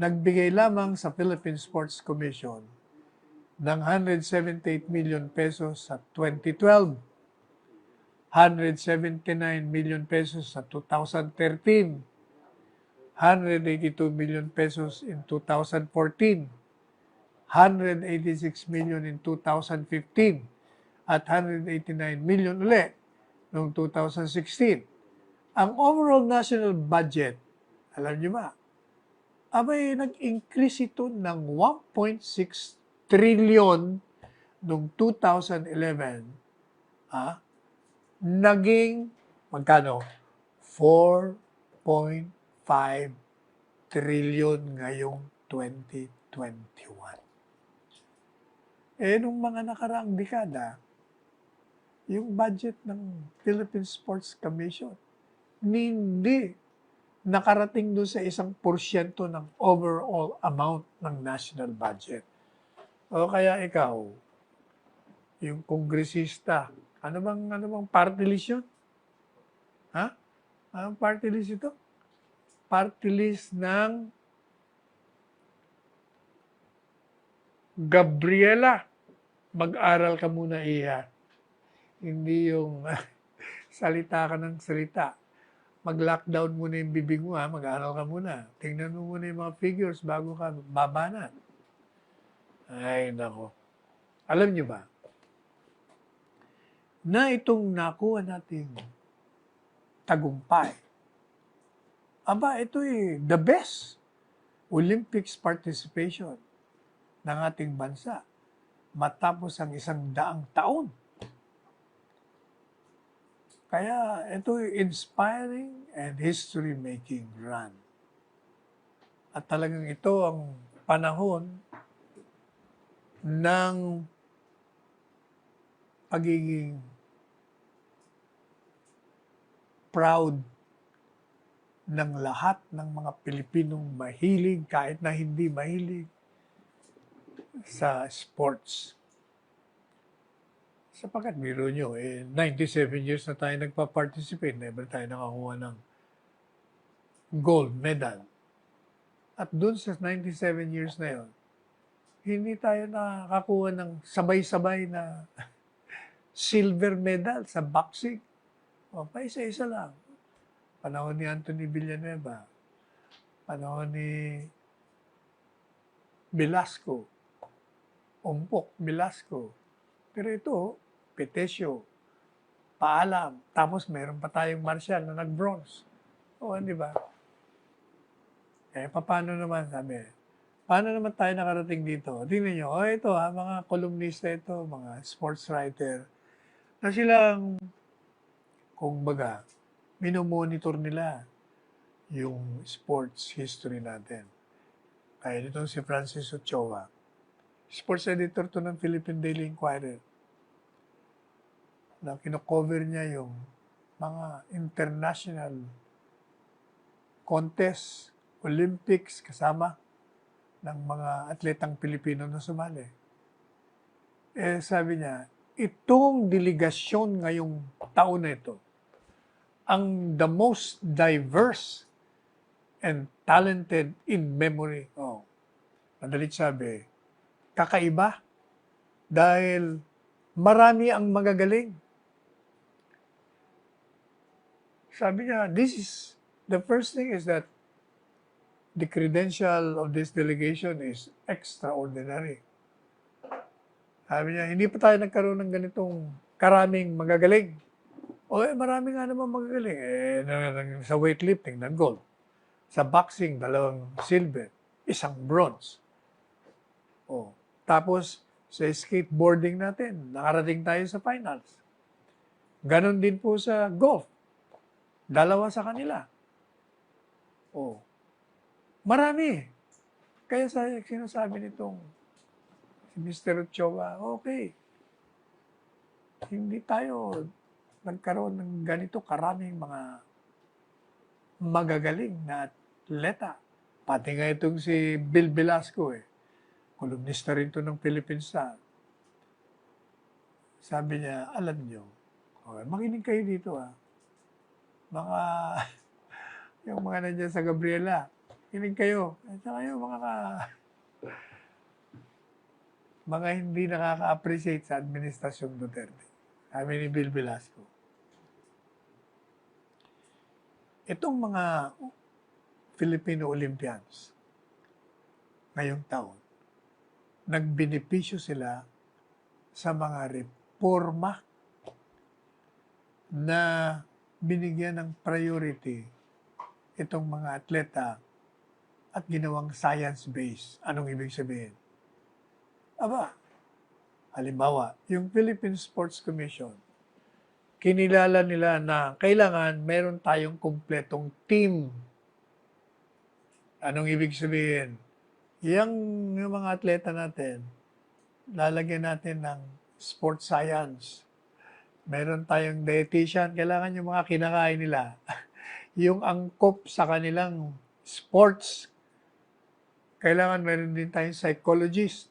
nagbigay lamang sa Philippine Sports Commission ng 178 million pesos sa 2012, 179 million pesos sa 2013, 182 million pesos in 2014, 186 million in 2015, at 189 million ulit noong 2016. Ang overall national budget, alam niyo ba, nag-increase ito ng 1.6 trillion noong 2011, naging, magkano? 4.5 trillion ngayong 2021. Nung mga nakaraang dekada, yung budget ng Philippine Sports Commission, hindi nakarating doon sa 1% ng overall amount ng national budget. O kaya ikaw, yung kongresista, ano bang party list yun? Anong party list ito? Party list ng Gabriela. Mag-aral ka muna, Iha. Hindi yung salita ka ng salita. Mag-lockdown muna yung bibig mo, mag-aral ka muna. Tingnan mo muna yung mga figures bago ka babanat. Ay, nako. Alam niyo ba, na itong nakuha nating tagumpay, ito the best Olympics participation ng ating bansa. matapos ang 100 taon. Kaya ito inspiring and history-making run. At talagang ito ang panahon ng pagiging proud ng lahat ng mga Pilipinong mahilig, kahit na hindi mahilig, sa sports. Sapagkat biro nyo, 97 years na tayo nagpa-participate, never tayo nakakuha ng gold medal. At dun sa 97 years na yon, hindi tayo nakakakuha ng sabay-sabay na silver medal sa boxing. O, pa isa-isa lang. Panahon ni Anthony Villanueva, panahon ni Velasco, Umpok Velasco. Pero ito, Petesio, Paalam, tapos meron pa tayong Marcial na nag-bronze. O, di ba? Paano naman, sabi, paano naman tayo nakarating dito? Tingnan nyo, ito mga kolumnista ito, mga sports writer, na silang, kung baga, minomonitor nila yung sports history natin. Kaya nitong si Francis Ochoa, sports editor to ng Philippine Daily Inquirer, na kino-cover niya yung mga international contests, Olympics, kasama ng mga atletang Pilipino na sumali. Sabi niya, itong delegasyon ngayong taon na ito, ang the most diverse and talented in memory. Madalit sabi, kakaiba dahil marami ang magagaling. Sabi niya, the first thing is that the credential of this delegation is extraordinary. Sabi niya, hindi pa tayo nagkaroon ng ganitong karaming magagaling. Marami nga naman magagaling. Sa weightlifting, ng gold. Sa boxing, 2 silver, 1 bronze. Tapos, sa skateboarding natin, nakarating tayo sa finals. Ganon din po sa golf. 2 sa kanila. Marami. Kaya sinasabi nitong si Mr. Ochoa, okay, hindi tayo nagkaroon ng ganito karaming mga magagaling na atleta. Pati nga itong si Bill Velasco, kolumnista rin to ng Philippine Star. Sabi niya, alam niyo, makinig kayo dito mga, yung mga nandiyan sa Gabriela, kinig kayo. At saka yung mga hindi nakaka-appreciate sa Administrasyong Duterte. Sabi ni Bill Velasco. Itong mga Filipino Olympians ngayong taon, nagbenepisyo sila sa mga reforma na binigyan ng priority itong mga atleta at ginawang science-based. Anong ibig sabihin? Halimbawa, yung Philippine Sports Commission, kinilala nila na kailangan meron tayong kumpletong team. Anong ibig sabihin? Yung mga atleta natin, lalagyan natin ng sports science. Meron tayong dietitian, kailangan yung mga kinakain nila. Yung angkop sa kanilang sports, kailangan meron din tayong psychologist.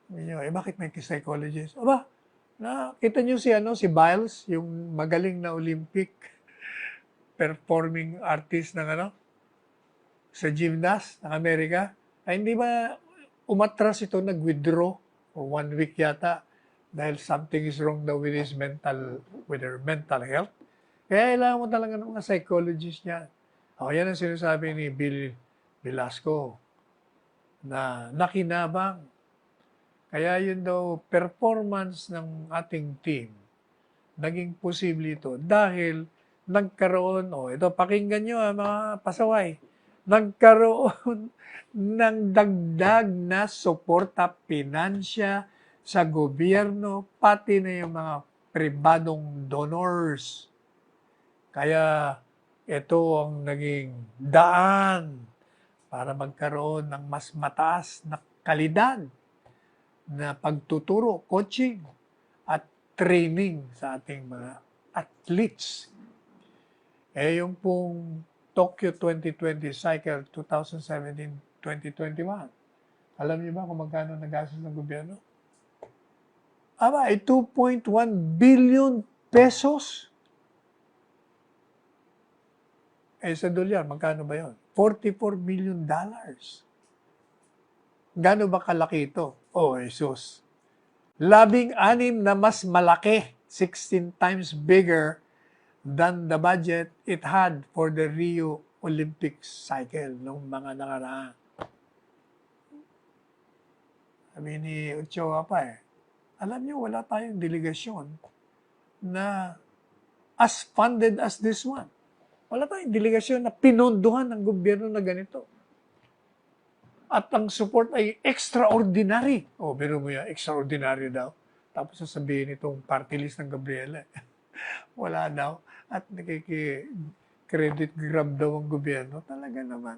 Bakit may psychologist? Nakita niyo si Biles, yung magaling na Olympic performing artist ng sa gymnast ng Amerika. Hindi ba umatras ito, nag-withdraw for 1 week yata dahil something is wrong daw with her mental health. Kaya kailangan mo talaga ng mga psychologist niya. Yan ang sinasabi ni Bill Velasco na nakinabang. Kaya yun daw, performance ng ating team, naging posible ito dahil nagkaroon, ito pakinggan nyo mga pasaway, nagkaroon ng dagdag na suporta pinansya sa gobyerno, pati na yung mga pribadong donors. Kaya ito ang naging daan para magkaroon ng mas mataas na kalidad na pagtuturo, coaching, at training sa ating mga athletes. Yung pong Tokyo 2020 cycle 2017-2021, alam niyo ba kung magkano nagastos ng gobyerno? Ay 2.1 billion pesos. Sa dolyar, magkano ba yon? $44 million. Gano ba kalaki ito? Jesus. 16 na mas malaki, 16 times bigger than the budget it had for the Rio Olympics cycle nung mga nakaraan. Sabi ni Ochoa pa alam niyo, wala tayong delegasyon na as funded as this one. Wala tayong delegasyon na pinondohan ng gobyerno na ganito. At ang support ay extraordinary. Biro mo yan, extraordinary daw. Tapos sasabihin itong party list ng Gabriela. Wala daw. At nakiki-credit grab daw ang gobyerno. Talaga naman.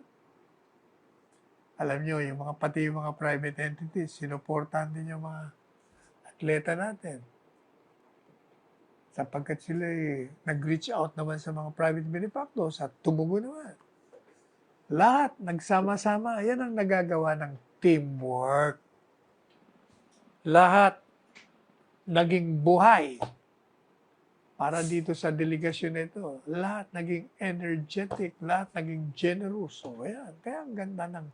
Alam nyo, pati yung mga private entities, sinuportahan din yung mga atleta natin. Sapagkat sila nag-reach out naman sa mga private benefactors at tumugo naman. Lahat, nagsama-sama. Yan ang nagagawa ng teamwork. Lahat, naging buhay. Para dito sa delegasyon nito, lahat naging energetic, lahat naging generous. Ayan, kaya ang ganda ng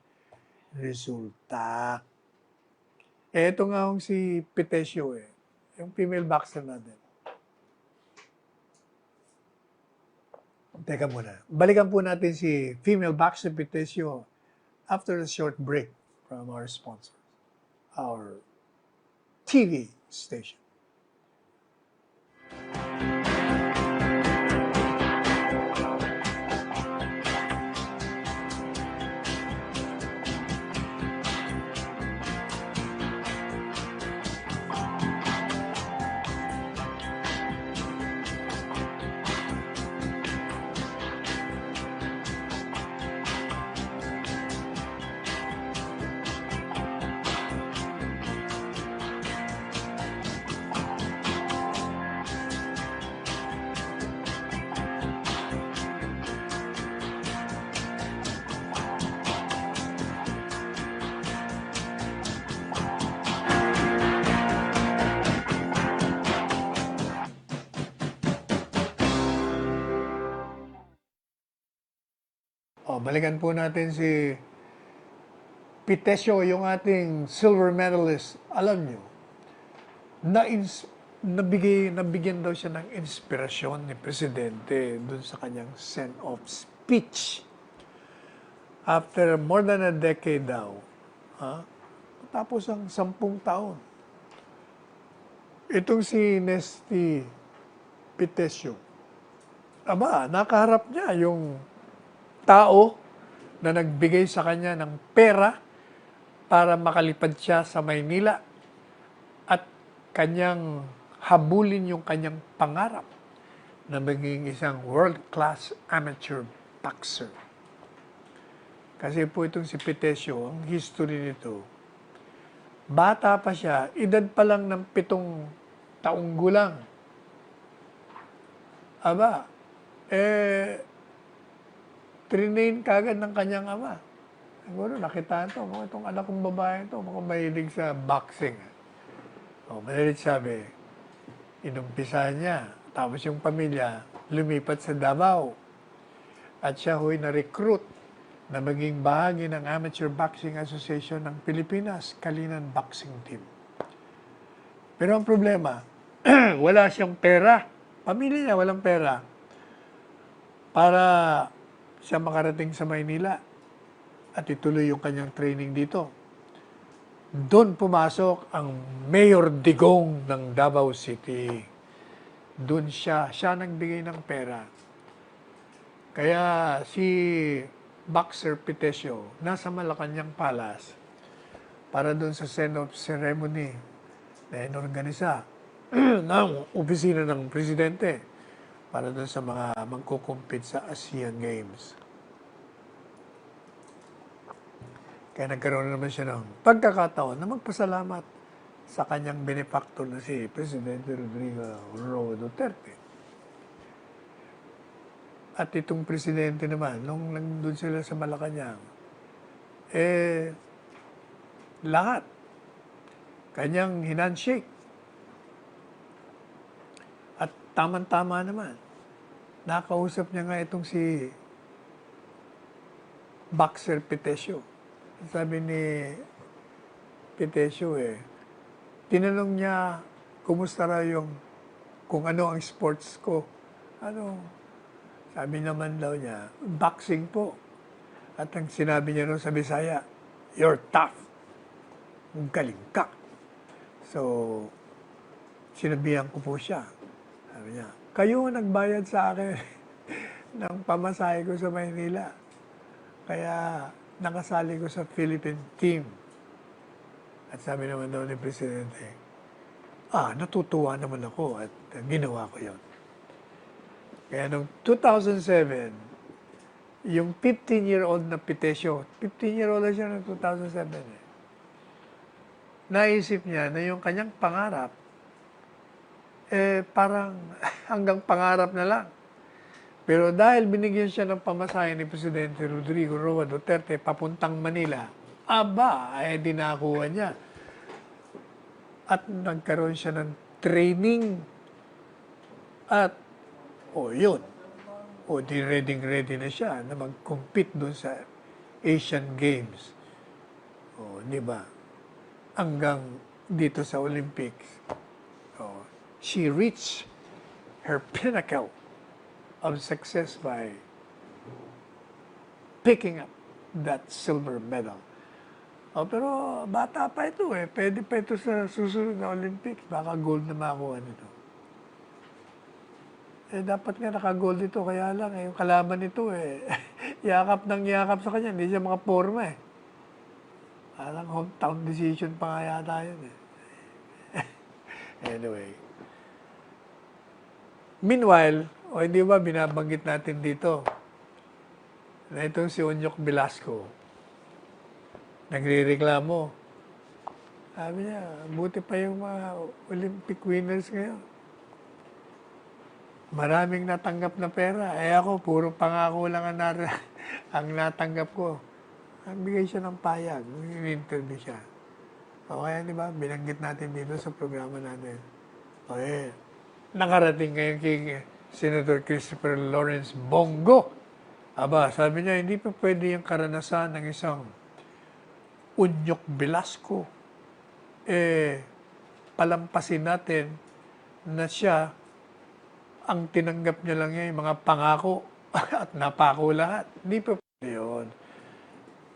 resulta. Ito nga si Pitesio yung female boxer natin. Teka muna. Balikan po natin si female boxer Pitesio after a short break from our sponsor, our TV station. Balikan po natin si Pitesio, yung ating silver medalist. Alam nyo, nabigyan daw siya ng inspirasyon ni Presidente dun sa kanyang send-off speech. After more than a decade daw, tapos ang 10 taon, itong si Nesty Pitesio, nakaharap niya yung tao na nagbigay sa kanya ng pera para makalipad siya sa Maynila at kanyang habulin yung kanyang pangarap na maging isang world-class amateur boxer. Kasi po itong si Pitesio, ang history nito, bata pa siya, edad pa lang ng 7 taong gulang. Trinain kagad ng kanyang ama. Siguro nakita ito, itong anak kong babae ito, mukhang mahilig sa boxing. Mahilig sabi, inumpisa niya. Tapos yung pamilya, lumipat sa Davao. At siya na-recruit na maging bahagi ng Amateur Boxing Association ng Pilipinas, Kalinan Boxing Team. Pero ang problema, wala siyang pera. Pamilya niya walang pera para siya makarating sa Maynila at ituloy yung kanyang training dito. Doon pumasok ang Mayor Digong ng Davao City. Doon siya nagbigay ng pera. Kaya si Boxer Pitesio nasa Malacanang Palace para doon sa send-off ceremony na inorganisa ng opisina ng presidente para doon sa mga magkukumpit sa Asian Games. Kaya nagkaroon naman siya ng pagkakataon na magpasalamat sa kanyang benefactor na si Presidente Rodrigo Roa Duterte. At itong presidente naman, nung nandun sila sa Malacanang, lahat, kanyang hinandshake. At tama-tama naman, nakausap niya nga itong si Boxer Pitesio. Sabi ni Pitesio tinanong niya kumusta raw kung ano ang sports ko. Sabi naman daw niya, boxing po. At ang sinabi niya rin sa Bisaya, you're tough. Galing ka. So, sinabihan ko po siya. Sabi niya, kayo nagbayad sa akin ng pamasahe ko sa Maynila. Kaya nakasali ko sa Philippine team. At sabi naman daw ni Presidente, natutuwa naman ako at ginawa ko yon. Kaya noong 2007, yung 15-year-old na Pitesio, 15-year-old na siya noong 2007, naisip niya na yung kanyang pangarap, parang hanggang pangarap na lang. Pero dahil binigyan siya ng pamasahe ni Presidente Rodrigo Roa Duterte papuntang Manila, dinakuha niya. At nagkaroon siya ng training at yun. Di ready na siya na mag-compete doon sa Asian Games. Di ba? Hanggang dito sa Olympics. She reached her pinnacle of success by picking up that silver medal. Pero bata pa ito Pwede pa ito sa susunod na Olympics. Baka gold na makuha nito. Dapat nga naka-gold ito. Kaya lang, yung kalaban nito yakap ng yakap sa kanya. Hindi siya makaporma Parang hometown decision pa nga yata yun Anyway. Meanwhile, hindi ba binabanggit natin dito na itong si Onyok Velasco, nagre-reklamo. Sabi niya, buti pa yung mga Olympic winners ngayon. Maraming natanggap na pera. Ako, puro pangako lang ang natanggap ko. Nagbigay siya ng payag. In-interview siya. Kaya, di ba, binanggit natin dito sa programa natin. Nakarating ngayon kay Senator Christopher Lawrence Bongo. Sabi niya, hindi pa pwede yung karanasan ng isang Onyok Velasco. Palampasin natin na siya, ang tinanggap niya lang yung mga pangako at napako lahat. Hindi pa pwede yun.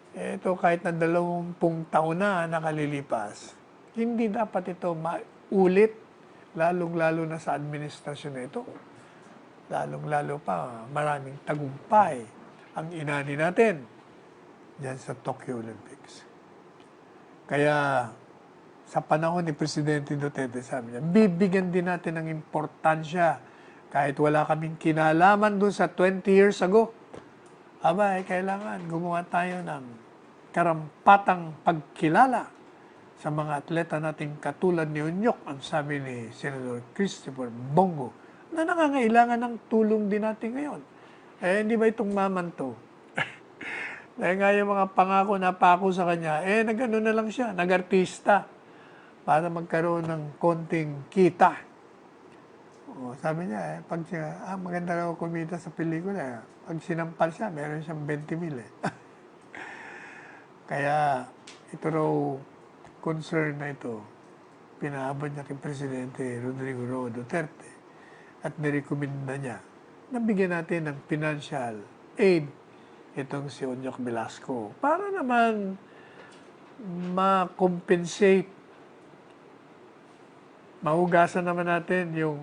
Ito, kahit na 20 taon na nakalilipas, hindi dapat ito maulit, lalong-lalo na sa administrasyon na ito. Lalong-lalo pa, maraming tagumpay ang inani natin dyan sa Tokyo Olympics. Kaya, sa panahon ni Presidente Duterte, sabi niya, bibigyan din natin ng importansya kahit wala kaming kinalaman doon sa 20 years ago. Kailangan gumawa tayo ng karampatang pagkilala sa mga atleta nating katulad ni Onyok, ang sabi ni Senator Christopher Bongo, na nangangailangan ng tulong din natin ngayon. Hindi ba itong maman to? Dahil nga yung mga pangako na pako sa kanya, nag-ano na lang siya, nag-artista para magkaroon ng konting kita. Sabi niya, pag siya, maganda raw kumita sa pelikula. Pag sinampal siya, meron siyang 20,000 Kaya, ito raw, concern na ito, pinaabot niya kay Presidente Rodrigo Roa Duterte at nirekomenda niya na bigyan natin ng financial aid itong si Onyok Velasco para naman ma-compensate, mahugasan naman natin yung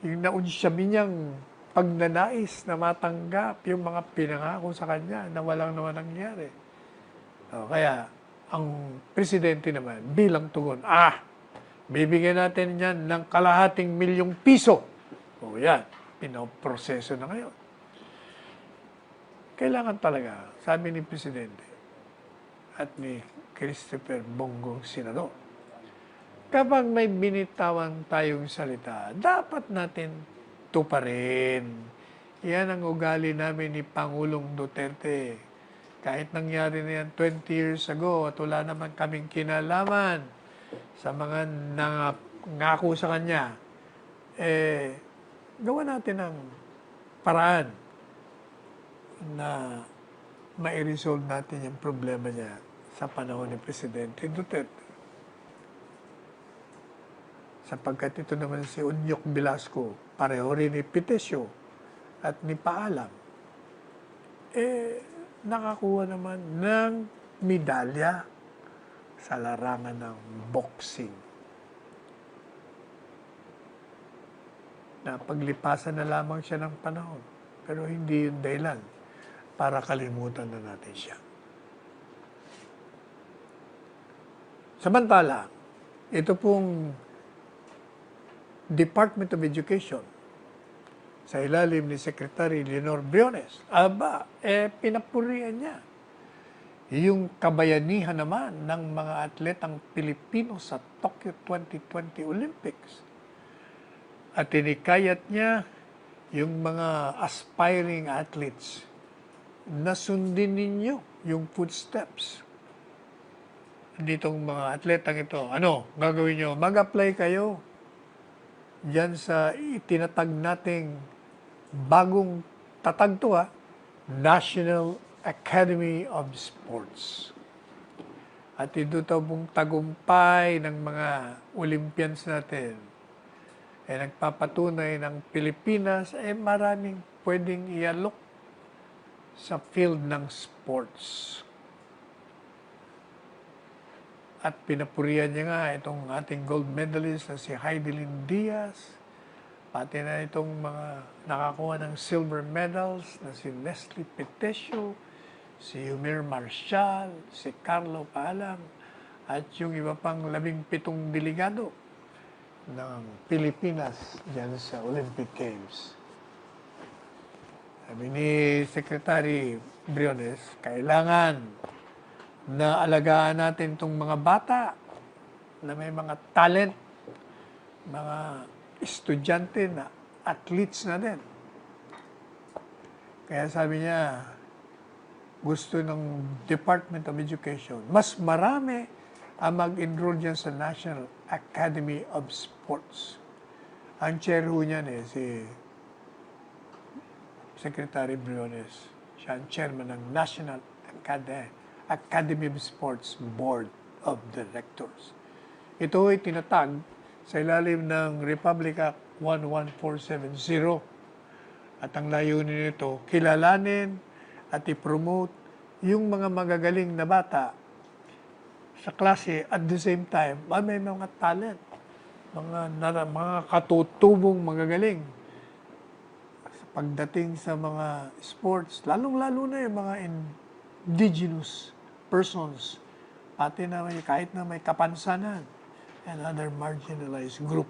naunsyami niyang pagnanais na matanggap yung mga pinangako sa kanya na walang naman nangyari. Kaya, ang presidente naman, bilang tugon, bibigyan natin yan ng ₱250,000. Yan, pinoproseso na ngayon. Kailangan talaga, sabi ni Presidente at ni Christopher Bongbong Senador, kapag may binitawan tayong salita, dapat natin tuparin. Yan ang ugali namin ni Pangulong Duterte. Kahit nangyari na yan 20 years ago at wala naman kaming kinalaman sa mga nangako sa kanya, gawa natin ang paraan na ma-resolve natin yung problema niya sa panahon ni Presidente Duterte. Sapagkat ito naman si Unyok Velasco, pareho rin ni Pitesio at ni Paalam, nakakuha naman ng medalya sa larangan ng boxing. Na paglipasan na lamang siya ng panahon, pero hindi yun dahilan para kalimutan na natin siya. Samantala, ito pong Department of Education sa ilalim ni Secretary Leonor Briones, pinapurihan niya yung kabayanihan naman ng mga atletang Pilipino sa Tokyo 2020 Olympics. At tinikayat niya yung mga aspiring athletes na sundin ninyo yung footsteps ditong mga atletang ito. Ano gagawin nyo? Mag-apply kayo diyan sa itinatag nating bagong tatag to, National Academy of Sports. At ito pong tagumpay ng mga Olympians natin nagpapatunay ng Pilipinas maraming pwedeng ialok sa field ng sports. At pinapurihan niya nga itong ating gold medalist na si Heidelin Diaz, pati na itong mga nakakuha ng silver medals na si Leslie Pitesio, si Yumir Marshall, si Carlo Paalam, at yung iba pang 17 delegado ng Pilipinas dyan sa Olympic Games. Sabi ni Secretary Briones, kailangan na alagaan natin itong mga bata na may mga talent, mga estudyante na athletes na din. Kaya sabi niya, gusto ng Department of Education, mas marami ang mag-enroll dyan sa National Academy of Sports. Ang chair ho niyan si Secretary Briones. Siya ang chairman ng National Academy of Sports Board of Directors. Ito ay tinatag sa ilalim ng Republic Act 11470. At ang layunin nito, kilalanin at i-promote yung mga magagaling na bata sa klase at the same time, may mga talent, mga katutubong magagaling sa pagdating sa mga sports, lalong-lalo na yung mga indigenous persons, pati na kahit na may kapansanan and other marginalized group.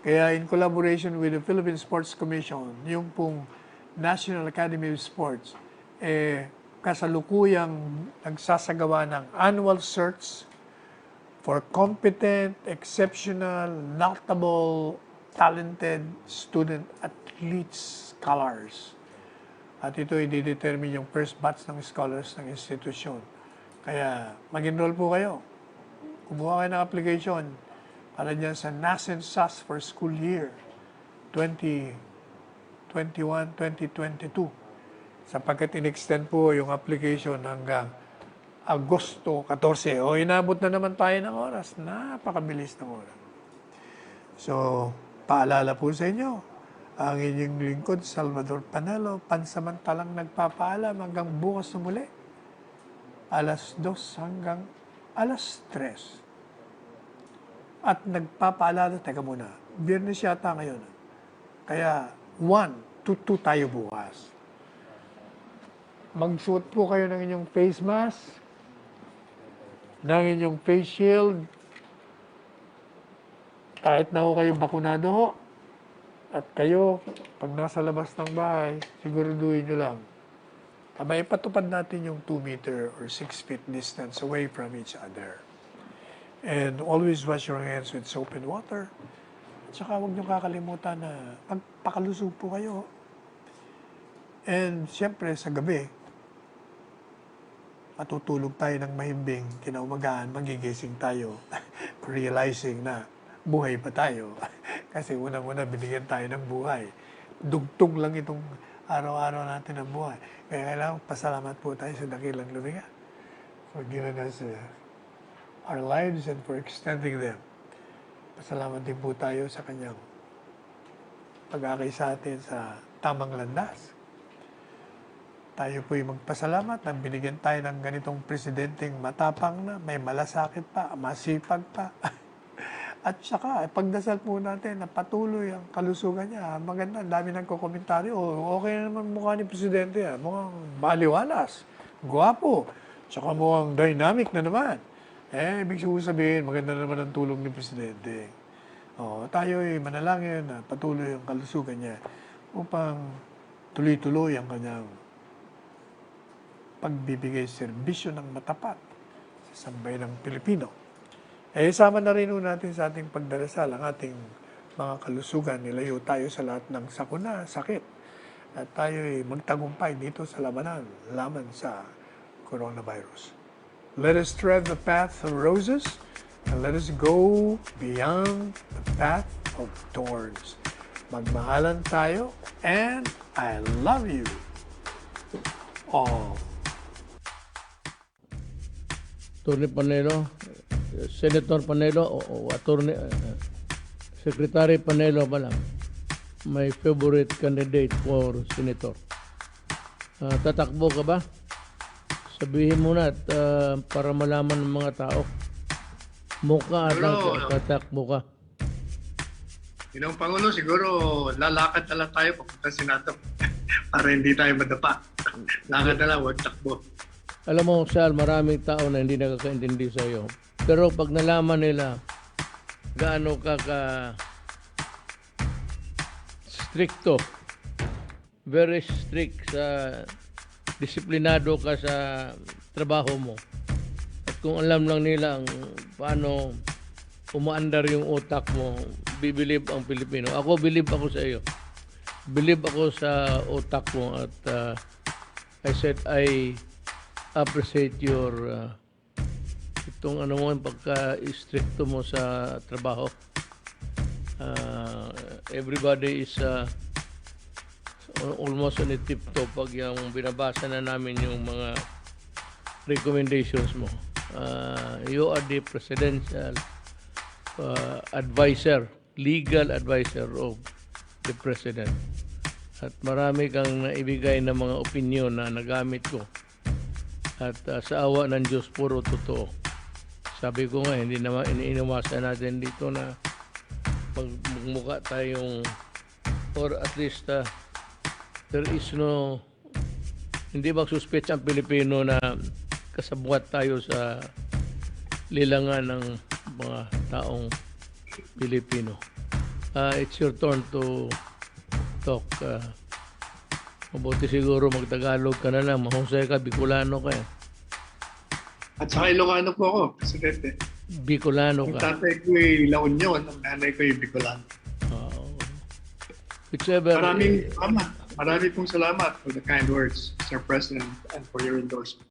Kaya in collaboration with the Philippine Sports Commission, yung pong National Academy of Sports, kasalukuyang nagsasagawa ng annual search for competent, exceptional, notable, talented student athletes scholars. At ito i-determine yung first batch ng scholars ng institusyon. Kaya mag-enroll po kayo. Kumuha kayo ng application para dyan sa NASEN SAS for school year 2021-2022. Sapagkat in-extend po yung application hanggang Agosto 14. Inabot na naman tayo ng oras. Napakabilis ng oras. So, paalala po sa inyo, ang inyong lingkod, Salvador Panelo, pansamantalang nagpapaalam hanggang bukas na muli. 2:00 hanggang 3:00. At nagpapaalala, teka muna, Biyernes yata ngayon. Kaya 1 to 2 tayo bukas. Magsuot po kayo ng inyong face mask, ng inyong face shield, kahit na ho kayo bakunado ho. At kayo, pag nasa labas ng bahay, siguraduhin nyo lang. Abay, patupad natin yung 2 meter or 6 feet distance away from each other. And always wash your hands with soap and water. At saka huwag nyo kakalimutan na magpakalusog po kayo. And siyempre, sa gabi, matutulog tayo ng mahimbing, kinaumagahan, magigising tayo, realizing na buhay pa tayo. Kasi unang-una, binigyan tayo ng buhay. Dugtong lang itong araw-araw natin ng buhay. Kaya kailangan pasalamat po tayo sa dakilang lumikha for giving us our lives and for extending them. Pasalamat din po tayo sa kanyang pag-akay sa atin sa tamang landas. Tayo po'y magpasalamat na binigyan tayo ng ganitong presidenteng matapang na, may malasakit pa, masipag pa. At saka, pagdasal po natin na patuloy ang kalusugan niya. Maganda, dami ng komentaryo. Okay naman mukha ni presidente. Mukhang maliwalas, gwapo, tsaka mukhang dynamic na naman. Ibig sabihin, maganda naman ang tulong ni presidente. Tayo ay manalangin na patuloy ang kalusugan niya upang tuloy-tuloy ang kanyang pagbibigay serbisyo ng matapat sa sambayan ng Pilipino. Sama na rin natin sa ating pagdarasal ang ating mga kalusugan. Nilayo tayo sa lahat ng sakuna, sakit. At tayo ay magtagumpay dito sa laban sa coronavirus. Let us tread the path of roses and let us go beyond the path of thorns. Magmahalan tayo and I love you all. Attorney Panelo, Senator Panelo o Attorney Secretary Panelo pala, my favorite candidate for Senator. Tatakbo ka ba? Sabihin mo na at para malaman ng mga tao. Mukha at tatakbo ka. Ginong Pangulo, siguro lalakad na lang tayo papunta Senado para hindi tayo madapa. Lakad na lang, huwag takbo. Alam mo, Sal, maraming tao na hindi nakakaintindi sa iyo. Pero pag nalaman nila gaano ka stricto, very strict sa disiplinado ka sa trabaho mo. At kung alam lang nila ang paano umaandar yung utak mo, bibilib ang Pilipino. Ako, bilib ako sa iyo. Bilib ako sa utak mo at I said I appreciate your itong mo yung pagka-stricto mo sa trabaho. Everybody is almost on a tip-top pag yung binabasa na namin yung mga recommendations mo. You are the presidential advisor, legal advisor of the president. At marami kang naibigay na mga opinion na nagamit ko. At sa awa ng Diyos, puro totoo. Sabi ko nga, hindi naman iniiwasan natin dito na magmukha tayong, or at least there is no, hindi magsuspect ang Pilipino na kasabwat tayo sa lilangan ng mga taong Pilipino. It's your turn to talk. Mabuti siguro magtagalog ka na lang. Mahusay ka, Bicolano ka. At saka Ilocano po ako, Presidente. Bicolano Ang ka. tatay ko ay La Union, ang nanay ko ay Bicolano. Whichever. Marami pong salamat for the kind words, Mr. President, and for your endorsement.